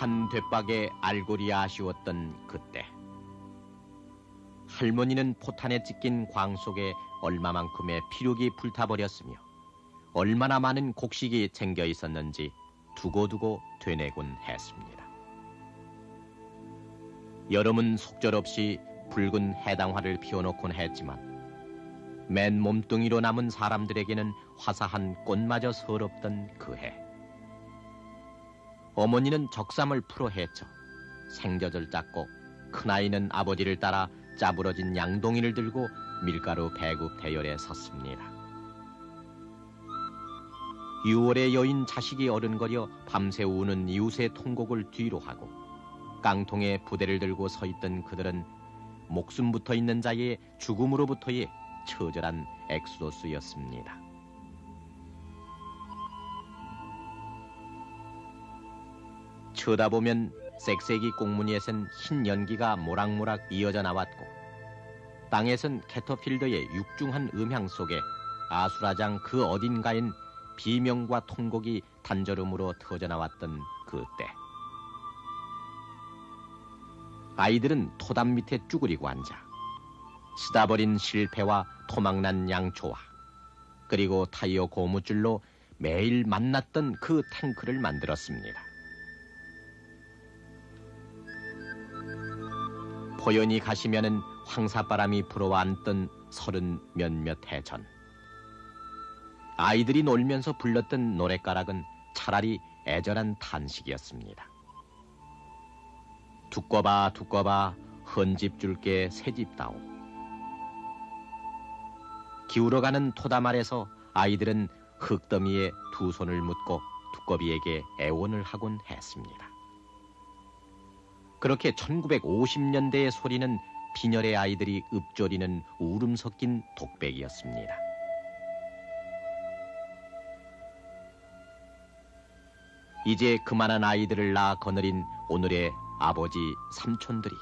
한 되박에 알골이 아쉬웠던 그때, 할머니는 포탄에 찢긴 광 속에 얼마만큼의 피륙이 불타버렸으며 얼마나 많은 곡식이 쟁겨 있었는지 두고두고 되뇌곤 했습니다. 여름은 속절없이 붉은 해당화를 피워놓곤 했지만 맨 몸뚱이로 남은 사람들에게는 화사한 꽃마저 서럽던 그 해, 어머니는 적삼을 풀어 헤쳐 생젖을 짰고 큰아이는 아버지를 따라 짜부러진 양동이를 들고 밀가루 배급 대열에 섰습니다. 6월의 여인 자식이 어른거려 밤새 우는 이웃의 통곡을 뒤로 하고 깡통에 부대를 들고 서 있던 그들은 목숨 붙어 있는 자의 죽음으로부터의 처절한 엑소도스였습니다. 쳐다보면 쌕쌕이 꽁무니에선 흰 연기가 모락모락 이어져 나왔고 땅에선 캐터필더의 육중한 음향 속에 아수라장 그 어딘가엔 비명과 통곡이 단절음으로 터져나왔던 그때, 아이들은 토담 밑에 쭈그리고 앉아 쓰다버린 실패와 토막난 양초와 그리고 타이어 고무줄로 매일 만났던 그 탱크를 만들었습니다. 포연히 가시면은 황사바람이 불어왔던 30 몇몇 해 전, 아이들이 놀면서 불렀던 노랫가락은 차라리 애절한 탄식이었습니다. 두꺼봐 두꺼봐 헌집 줄게 새집 다오. 기울어가는 토담 아래서 아이들은 흙더미에 두 손을 묻고 두꺼비에게 애원을 하곤 했습니다. 그렇게 1950년대의 소리는 빈혈의 아이들이 읊조리는 울음 섞인 독백이었습니다. 이제 그만한 아이들을 낳아 거느린 오늘의 아버지, 삼촌들이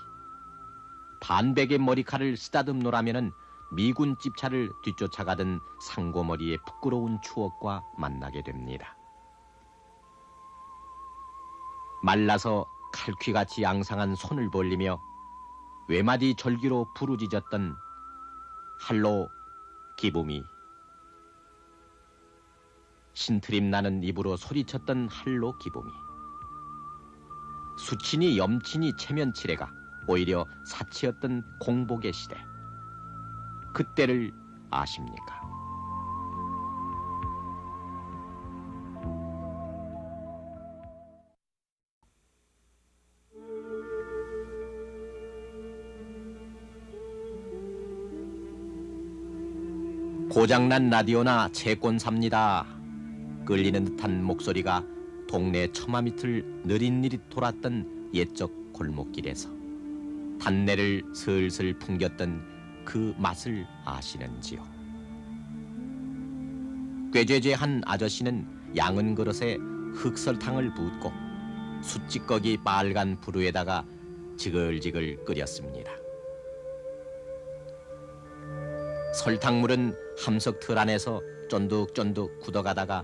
반백의 머리칼을 쓰다듬노라면은 미군 집차를 뒤쫓아가던 상고머리의 부끄러운 추억과 만나게 됩니다. 말라서 칼퀴같이 앙상한 손을 벌리며 외마디 절기로 부르짖었던 할로 기부미, 신트림 나는 입으로 소리쳤던 할로 기부미, 수친이 염친이 체면치레가 오히려 사치였던 공복의 시대, 그때를 아십니까? 고장난 라디오나 채권 삽니다. 끌리는 듯한 목소리가 동네 처마 밑을 느릿느릿 돌았던 옛적 골목길에서 단내를 슬슬 풍겼던 그 맛을 아시는지요? 꾀죄죄한 아저씨는 양은 그릇에 흑설탕을 붓고 숯찌꺼기 빨간 부루에다가 지글지글 끓였습니다. 설탕물은 함석 틀 안에서 쫀득쫀득 굳어가다가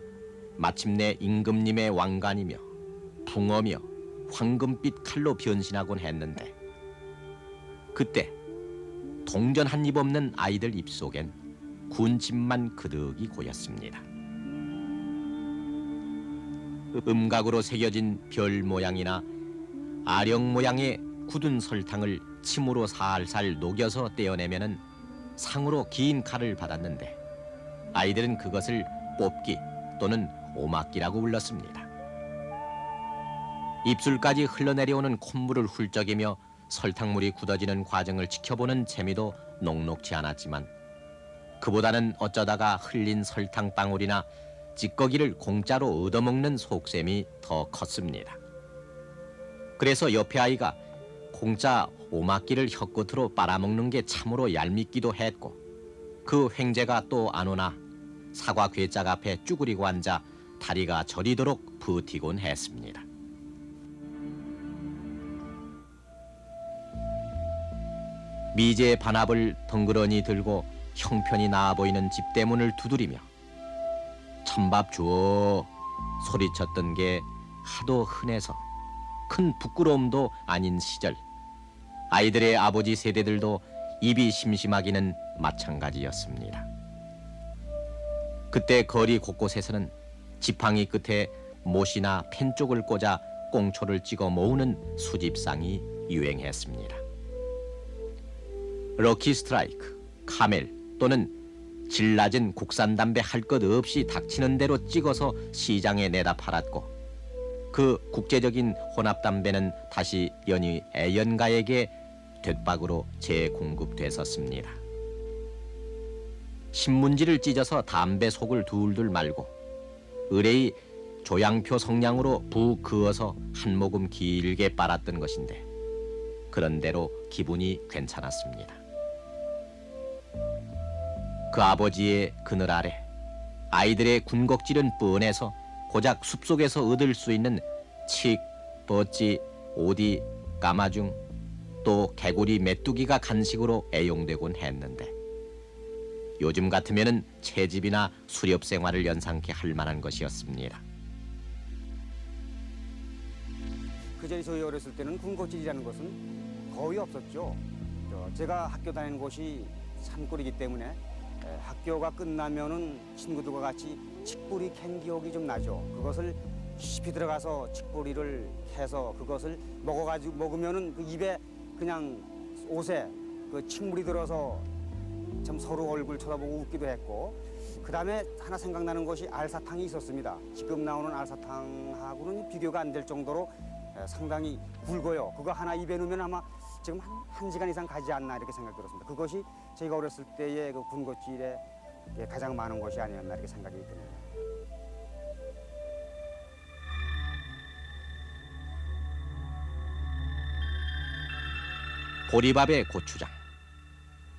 마침내 임금님의 왕관이며 붕어며 황금빛 칼로 변신하곤 했는데, 그때 동전 한 입 없는 아이들 입속엔 군침만 그득이 고였습니다. 음각으로 새겨진 별 모양이나 아령 모양의 굳은 설탕을 침으로 살살 녹여서 떼어내면은 상으로 긴 칼을 받았는데, 아이들은 그것을 뽑기 또는 오막기라고 불렀습니다. 입술까지 흘러내려오는 콧물을 훌쩍이며 설탕물이 굳어지는 과정을 지켜보는 재미도 녹록지 않았지만, 그보다는 어쩌다가 흘린 설탕방울이나 찌꺼기를 공짜로 얻어먹는 속셈이 더 컸습니다. 그래서 옆에 아이가 공짜 오막기를 혀끝으로 빨아먹는 게 참으로 얄밉기도 했고, 그 횡재가 또 안 오나 사과 괴짝 앞에 쭈그리고 앉아 다리가 저리도록 버티곤 했습니다. 미제의 반합을 덩그러니 들고 형편이 나아 보이는 집대문을 두드리며 찬밥 주어 소리쳤던 게 하도 흔해서 큰 부끄러움도 아닌 시절, 아이들의 아버지 세대들도 입이 심심하기는 마찬가지였습니다. 그때 거리 곳곳에서는 지팡이 끝에 못이나 펜쪽을 꽂아 꽁초를 찍어 모으는 수집상이 유행했습니다. 럭키 스트라이크, 카멜 또는 질 낮은 국산 담배 할 것 없이 닥치는 대로 찍어서 시장에 내다 팔았고, 그 국제적인 혼합 담배는 다시 연희 애연가에게 돛박으로 재공급됐었습니다. 신문지를 찢어서 담배 속을 둘둘 말고 의뢰의 조양표 성냥으로 부 그어서 한 모금 길게 빨았던 것인데, 그런대로 기분이 괜찮았습니다. 그 아버지의 그늘 아래 아이들의 군것질은 뻔해서 고작 숲속에서 얻을 수 있는 칡, 버찌, 오디, 까마중, 또 개구리 메뚜기가 간식으로 애용되곤 했는데, 요즘 같으면은 채집이나 수렵 생활을 연상케 할 만한 것이었습니다. 그전에 저희 어렸을 때는 군것질이라는 것은 거의 없었죠. 제가 학교 다니는 곳이 산골이기 때문에 학교가 끝나면은 친구들과 같이 칡뿌리 캔 기억이 좀 나죠. 그것을 깊이 들어가서 칡뿌리를 해서 그것을 먹으면은 그 입에 그냥 옷에 그 칡물이 들어서 참 서로 얼굴 쳐다보고 웃기도 했고, 그 다음에 하나 생각나는 것이 알사탕이 있었습니다. 지금 나오는 알사탕하고는 비교가 안 될 정도로 상당히 굵어요. 그거 하나 입에 넣으면 아마 지금 한 시간 이상 가지 않나 이렇게 생각이 들었습니다. 그것이 저희가 어렸을 때의 그 군것질에 가장 많은 것이 아니었나 이렇게 생각이 드네요. 보리밥에 고추장,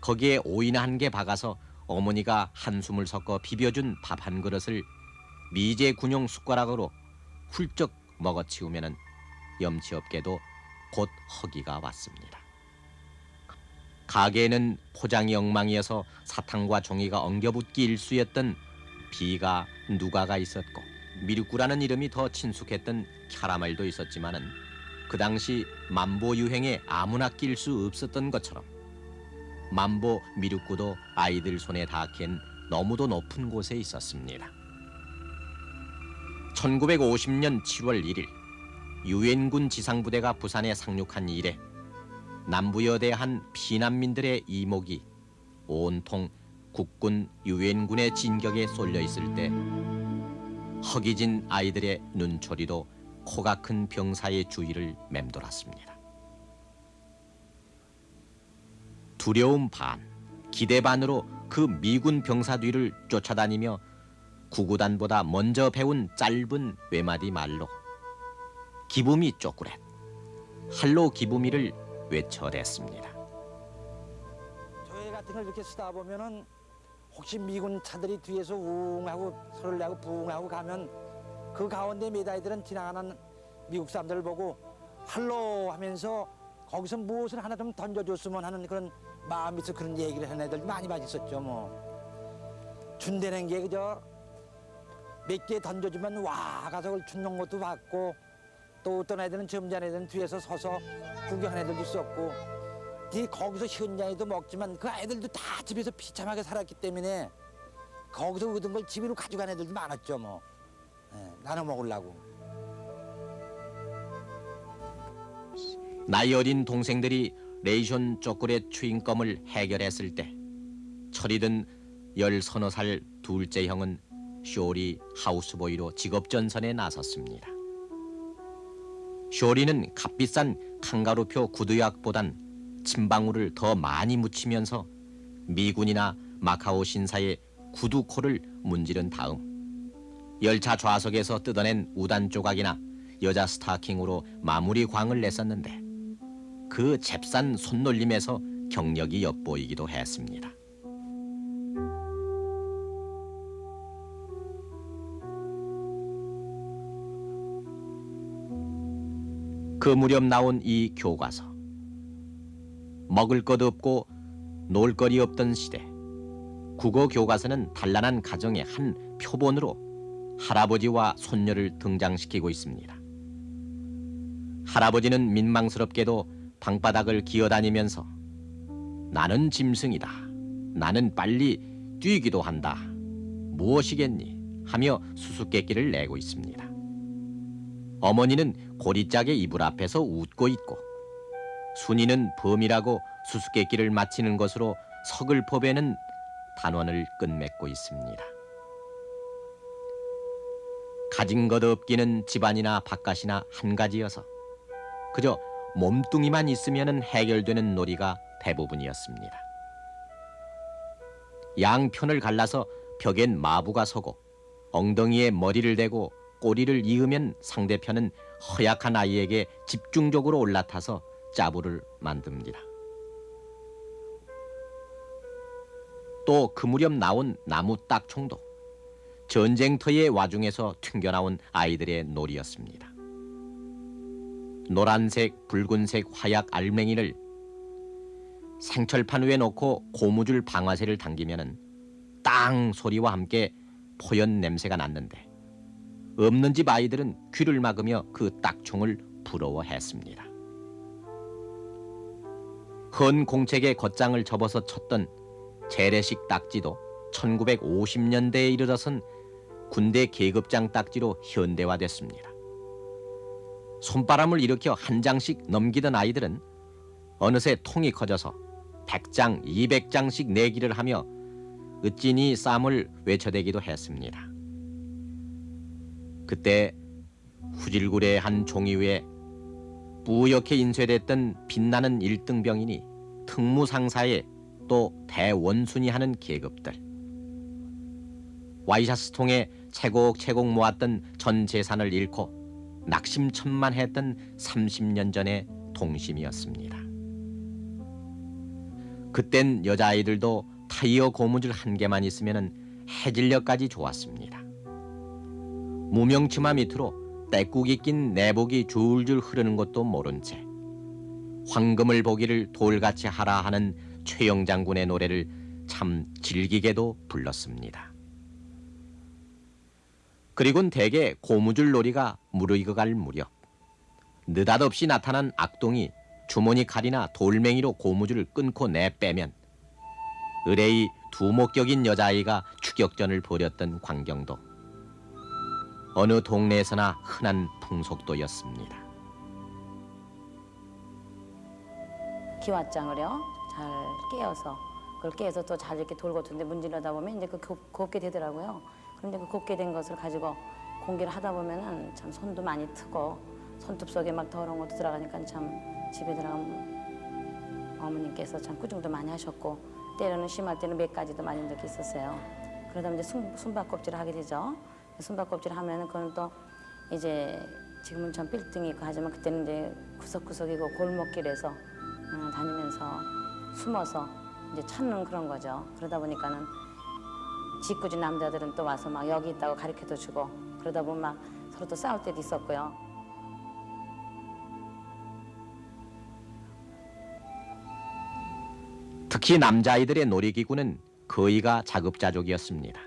거기에 오이나 한 개 박아서 어머니가 한숨을 섞어 비벼준 밥 한 그릇을 미제 군용 숟가락으로 훌쩍 먹어치우면은 염치 없게도 곧 허기가 왔습니다. 가게에는 포장이 엉망이어서 사탕과 종이가 엉겨붙기 일쑤였던 비가 누가가 있었고, 미륵구라는 이름이 더 친숙했던 캐러멜도 있었지만은 그 당시 만보 유행에 아무나 낄 수 없었던 것처럼 만보 미륵구도 아이들 손에 닿기엔 너무도 높은 곳에 있었습니다. 1950년 7월 1일 유엔군 지상부대가 부산에 상륙한 이래 남부여대 한 피난민들의 이목이 온통 국군 유엔군의 진격에 쏠려 있을 때, 허기진 아이들의 눈초리도 코가 큰 병사의 주위를 맴돌았습니다. 두려움 반, 기대 반으로 그 미군 병사 뒤를 쫓아다니며 구구단보다 먼저 배운 짧은 외마디 말로 기부미 쪼꾸렛, 할로 기부미를 외쳐댔습니다. 저희 같은 걸 이렇게 쓰다 보면은 혹시 미군 차들이 뒤에서 웅하고 소리를 내고 붕하고 가면 그 가운데 몇 아이들은 지나가는 미국 사람들을 보고 할로 하면서 거기서 무엇을 하나 좀 던져줬으면 하는 그런 마음이 있어 그런 얘기를 하는 애들 많이 봤었죠. 뭐 준다는 게 그저 몇 개 던져주면 와 가서 그걸 줍는 것도 봤고, 또 어떤 애들은 점잖은 애들은 뒤에서 서서 구경하는 애들도 있었고, 거기서 현장에도 먹지만 그 애들도 다 집에서 비참하게 살았기 때문에 거기서 얻은 걸 집으로 가져간 애들도 많았죠. 뭐 나눠 먹으려고. 나이 어린 동생들이 레이션 초콜릿 추잉껌을 해결했을 때, 철이 든 10서너 살 둘째 형은 쇼리 하우스보이로 직업전선에 나섰습니다. 쇼리는 값비싼 칸가루표 구두약보단 침방울을 더 많이 묻히면서 미군이나 마카오 신사의 구두코를 문지른 다음 열차 좌석에서 뜯어낸 우단 조각이나 여자 스타킹으로 마무리 광을 냈었는데, 그 잽싼 손놀림에서 경력이 엿보이기도 했습니다. 그 무렵 나온 이 교과서, 먹을 것 없고 놀 거리 없던 시대, 국어 교과서는 단란한 가정의 한 표본으로 할아버지와 손녀를 등장시키고 있습니다. 할아버지는 민망스럽게도 방바닥을 기어다니면서 나는 짐승이다. 나는 빨리 뛰기도 한다. 무엇이겠니? 하며 수수께끼를 내고 있습니다. 어머니는 고리짝에 이불 앞에서 웃고 있고 순이는 범이라고 수수께끼를 마치는 것으로 서글퍼배는 단원을 끝맺고 있습니다. 가진 것 없기는 집안이나 바깥이나 한 가지여서 그저 몸뚱이만 있으면 해결되는 놀이가 대부분이었습니다. 양편을 갈라서 벽엔 마부가 서고 엉덩이에 머리를 대고 꼬리를 이으면 상대편은 허약한 아이에게 집중적으로 올라타서 짜부를 만듭니다. 또 그 무렵 나온 나무 딱총도 전쟁터의 와중에서 튕겨나온 아이들의 놀이였습니다. 노란색, 붉은색 화약 알맹이를 생철판 위에 놓고 고무줄 방아쇠를 당기면은 땅 소리와 함께 포연 냄새가 났는데 없는 집 아이들은 귀를 막으며 그 딱총을 부러워했습니다. 헌 공책에 겉장을 접어서 쳤던 재래식 딱지도 1950년대에 이르러선 군대 계급장 딱지로 현대화됐습니다. 손바람을 일으켜 한 장씩 넘기던 아이들은 어느새 통이 커져서 100장, 200장씩 내기를 하며 으찐이 쌈을 외쳐대기도 했습니다. 그때 후질구레한 종이 위에 뿌옇게 인쇄됐던 빛나는 1등병이니 특무상사에 또 대원순이 하는 계급들, 와이셔츠통에 채곡채곡 모았던 전 재산을 잃고 낙심천만했던 30년 전의 동심이었습니다. 그땐 여자아이들도 타이어 고무줄 한 개만 있으면 해질녘까지 좋았습니다. 무명치마 밑으로 때국이 낀 내복이 줄줄 흐르는 것도 모른 채 황금을 보기를 돌같이 하라 하는 최영 장군의 노래를 참 즐기게도 불렀습니다. 그리곤 대개 고무줄 놀이가 무르익어갈 무렵 느닷없이 나타난 악동이 주머니 칼이나 돌멩이로 고무줄을 끊고 내빼면 의뢰의 두목격인 여자아이가 추격전을 벌였던 광경도 어느 동네에서나 흔한 풍속도였습니다. 기왓장을요 잘 깨어서 그걸 깨서 또 잘 이렇게 돌고튼데 문질러다 보면 이제 그 곱게 되더라고요. 그런데 그 곱게 된 것을 가지고 공기를 하다 보면은 참 손도 많이 트고 손톱 속에 막 더러운 것도 들어가니까 참 집에 들어가면 어머님께서 참 꾸중도 많이 하셨고 때로는 심할 때는 몇 가지도 많이 적이 있었어요. 그러다 보면 이제 숨바꼭질을 하게 되죠. 숨바꼭질을 하면은 그건 또 이제 지금은 전 빌딩이 있고 하지만 그때는 이제 구석구석이고 골목길에서 다니면서 숨어서 이제 찾는 그런 거죠. 그러다 보니까는 짓궂은 남자들은 또 와서 막 여기 있다고 가르쳐도 주고 그러다 보면 막 서로 또 싸울 때도 있었고요. 특히 남자아이들의 놀이기구는 거의가 자급자족이었습니다.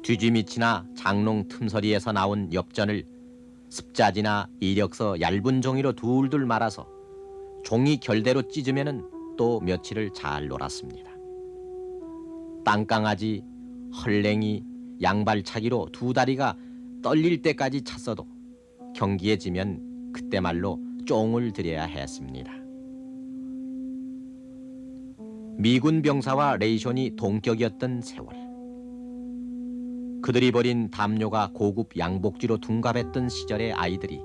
뒤지밑이나 장롱 틈서리에서 나온 엽전을 습자지나 이력서 얇은 종이로 둘둘 말아서 종이 결대로 찢으면은 또 며칠을 잘 놀았습니다. 땅강아지, 헐랭이, 양발차기로 두 다리가 떨릴 때까지 찼어도 경기에 지면 그때 말로 쫑을 들여야 했습니다. 미군 병사와 레이션이 동격이었던 세월. 그들이 벌인 담요가 고급 양복지로 둔갑했던 시절의 아이들이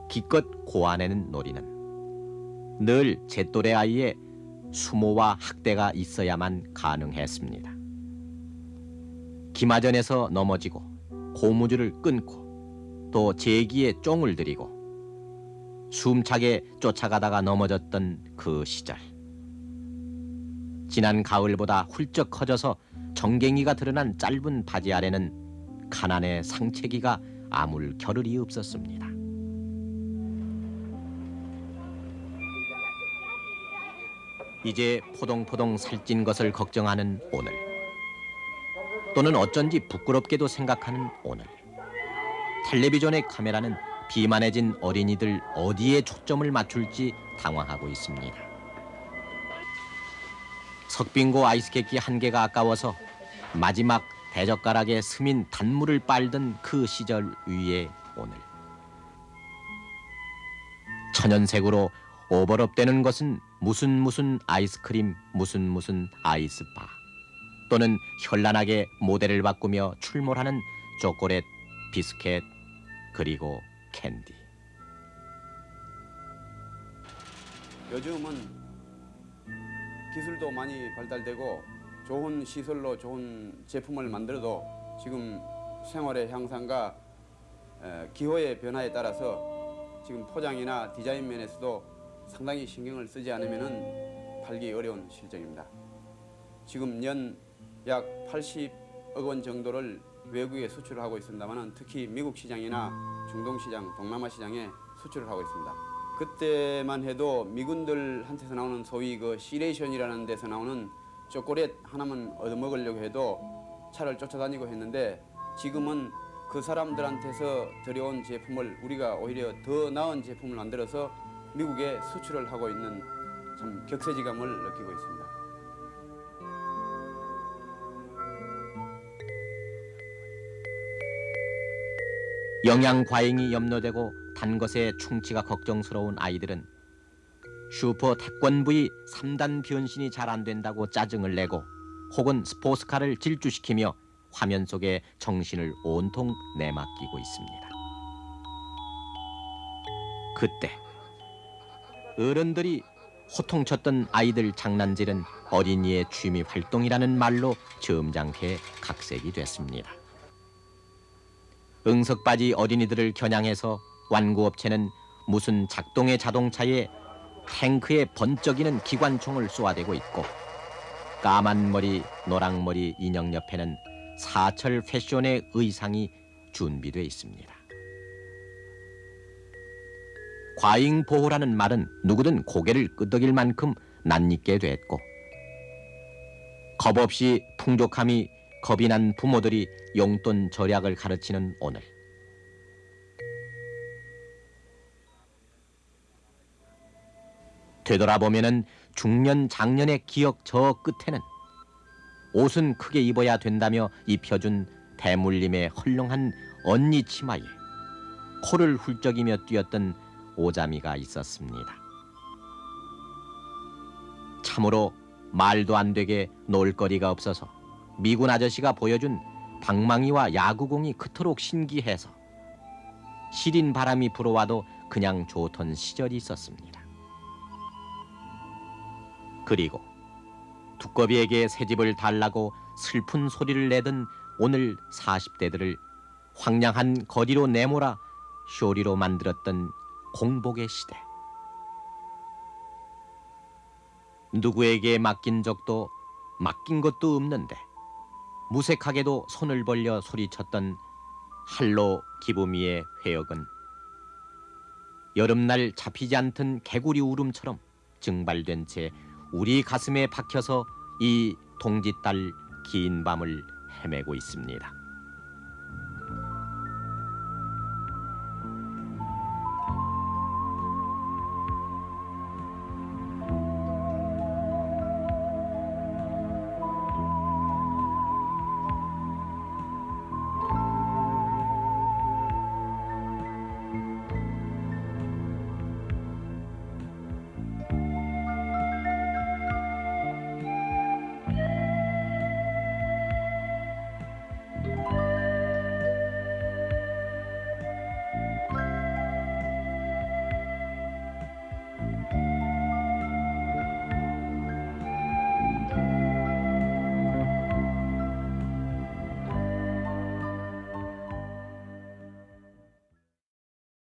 기껏 고안해낸 놀이는 늘 제 또래 아이의 수모와 학대가 있어야만 가능했습니다. 기마전에서 넘어지고 고무줄을 끊고 또 제기에 쫑을 들이고 숨차게 쫓아가다가 넘어졌던 그 시절. 지난 가을보다 훌쩍 커져서 정갱이가 드러난 짧은 바지 아래는 가난의 상체기가 아물 겨를이 없었습니다. 이제 포동포동 살찐 것을 걱정하는 오늘, 또는 어쩐지 부끄럽게도 생각하는 오늘, 텔레비전의 카메라는 비만해진 어린이들 어디에 초점을 맞출지 당황하고 있습니다. 석빙고 아이스케이크 한 개가 아까워서 마지막 대젓가락에 스민 단물을 빨던 그 시절 위에 오늘. 천연색으로 오버럽되는 것은 무슨 아이스크림, 무슨 아이스바, 또는 현란하게 모델을 바꾸며 출몰하는 초콜릿, 비스켓, 그리고 캔디. 요즘은 기술도 많이 발달되고 좋은 시설로 좋은 제품을 만들어도 지금 생활의 향상과 기호의 변화에 따라서 지금 포장이나 디자인 면에서도 상당히 신경을 쓰지 않으면 팔기 어려운 실정입니다. 지금 연 약 80억 원 정도를 외국에 수출을 하고 있습니다만 특히 미국 시장이나 중동 시장, 동남아 시장에 수출을 하고 있습니다. 그때만 해도 미군들한테서 나오는 소위 그 시레이션이라는 데서 나오는 초콜릿 하나만 얻어먹으려고 해도 차를 쫓아다니고 했는데 지금은 그 사람들한테서 들여온 제품을 우리가 오히려 더 나은 제품을 만들어서 미국에 수출을 하고 있는 참 격세지감을 느끼고 있습니다. 영양 과잉이 염려되고 단 것에 충치가 걱정스러운 아이들은 슈퍼 태권브이 3단 변신이 잘 안 된다고 짜증을 내고 혹은 스포츠카를 질주시키며 화면 속에 정신을 온통 내맡기고 있습니다. 그때 어른들이 호통쳤던 아이들 장난질은 어린이의 취미 활동이라는 말로 점잖게 각색이 됐습니다. 응석바지 어린이들을 겨냥해서 완구업체는 무슨 작동의 자동차에 탱크에 번쩍이는 기관총을 쏘아대고 있고 까만 머리, 노랑 머리 인형 옆에는 사철 패션의 의상이 준비되어 있습니다. 과잉보호라는 말은 누구든 고개를 끄덕일 만큼 낯익게 됐고 겁 없이 풍족함이 겁이 난 부모들이 용돈 절약을 가르치는 오늘. 되돌아보면은 중년 장년의 기억 저 끝에는 옷은 크게 입어야 된다며 입혀준 대물림의 헐렁한 언니 치마에 코를 훌쩍이며 뛰었던 오자미가 있었습니다. 참으로 말도 안 되게 놀거리가 없어서 미군 아저씨가 보여준 방망이와 야구공이 그토록 신기해서 시린 바람이 불어와도 그냥 좋던 시절이 있었습니다. 그리고 두꺼비에게 새집을 달라고 슬픈 소리를 내던 오늘 40대들을 황량한 거리로 내몰아 쇼리로 만들었던 공복의 시대. 누구에게 맡긴 적도 맡긴 것도 없는데 무색하게도 손을 벌려 소리쳤던 할로 기부미의 회역은 여름날 잡히지 않던 개구리 울음처럼 증발된 채 우리 가슴에 박혀서 이 동짓달 긴 밤을 헤매고 있습니다.